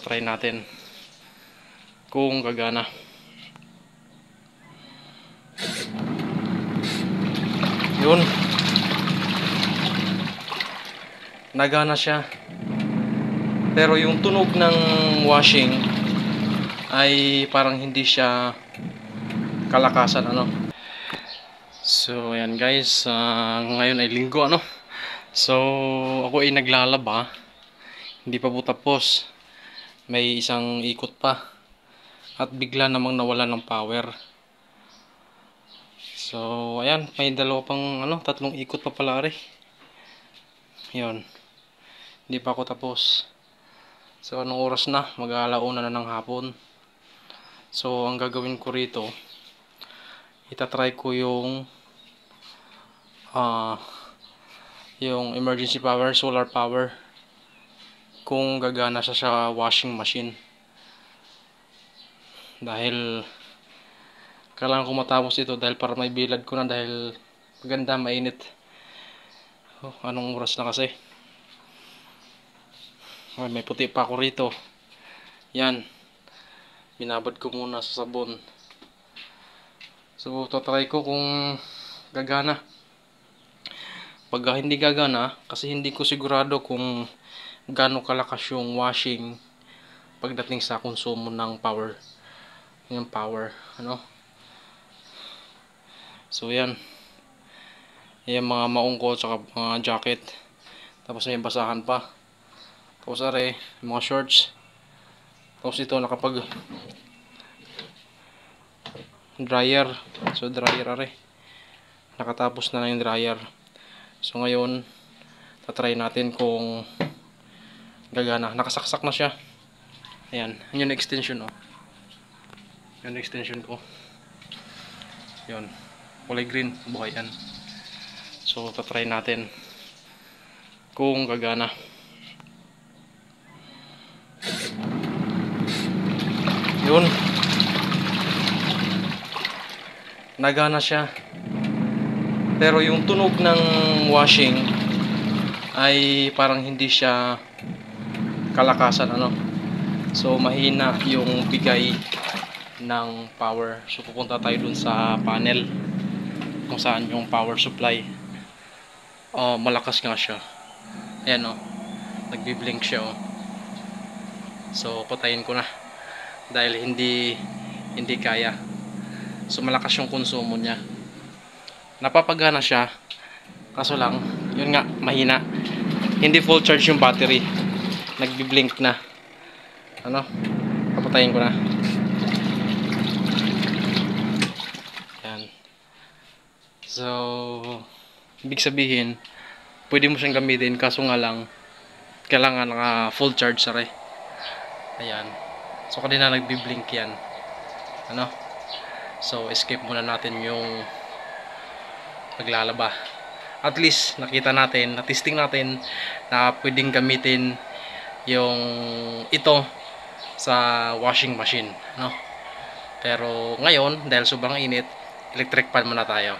tatry natin kung gagana. Yun, nagana siya, pero yung tunog ng washing ay parang hindi siya kalakasan, ano. So ayan guys, ngayon ay linggo, ano. So ako ay naglalaba, hindi pa po tapos, may isang ikot pa at bigla namang nawala ng power. So ayan, may dalawa pang tatlong ikot pa pala rin. Yun, hindi pa ako tapos. So anong oras na? Mag-aalauna na ng hapon. So ang gagawin ko rito, itatry ko yung emergency power, solar power, kung gagana siya sa washing machine. Dahil kailangan ko matapos ito, dahil para may bilad ko na, dahil maganda, mainit. Anong oras na kasi? May puti pa ako rito. Yan, binabad ko muna sa sabon. So tatry ko kung gagana. Pag hindi gagana, kasi hindi ko sigurado kung gaano kalakas yung washing pagdating sa konsumo ng power. Yung power, ano. So yan, yung mga maong ko tsaka mga jacket, tapos may basahan pa, tapos are mga shorts, tapos ito nakapag dryer. So dryer are, nakatapos na yung dryer. So ngayon tatry natin kung gagana. Nakasaksak na siya. Ayan, yun yung extension, oh. Yun yung extension ko. Yun, kulay green, buhay yan. So tatry natin kung gagana. Yun, nagana siya, pero yung tunog ng washing ay parang hindi siya kalakasan, ano. So mahina yung bigay ng power. So pupunta tayo dun sa panel kung saan yung power supply. Malakas nga siya. Ayan, oh, nagbi-blink siya, oh. So patayin ko na dahil hindi kaya. So malakas yung konsumo niya. Napapagana siya, kaso lang yun nga, mahina. Hindi full charge yung battery. Nagbi-blink na. Ano? Papatayin ko na. Yan. So ibig sabihin, pwede mo siyang gamitin, kaso nga lang kailangan naka full charge sare. Ayan. So kanina nagbi-blink yan. Ano? So escape muna natin yung paglalaba. At least nakita natin, na-testing natin na pwedeng gamitin yung ito sa washing machine, no? Pero ngayon, dahil sobrang init, electric fan muna tayo.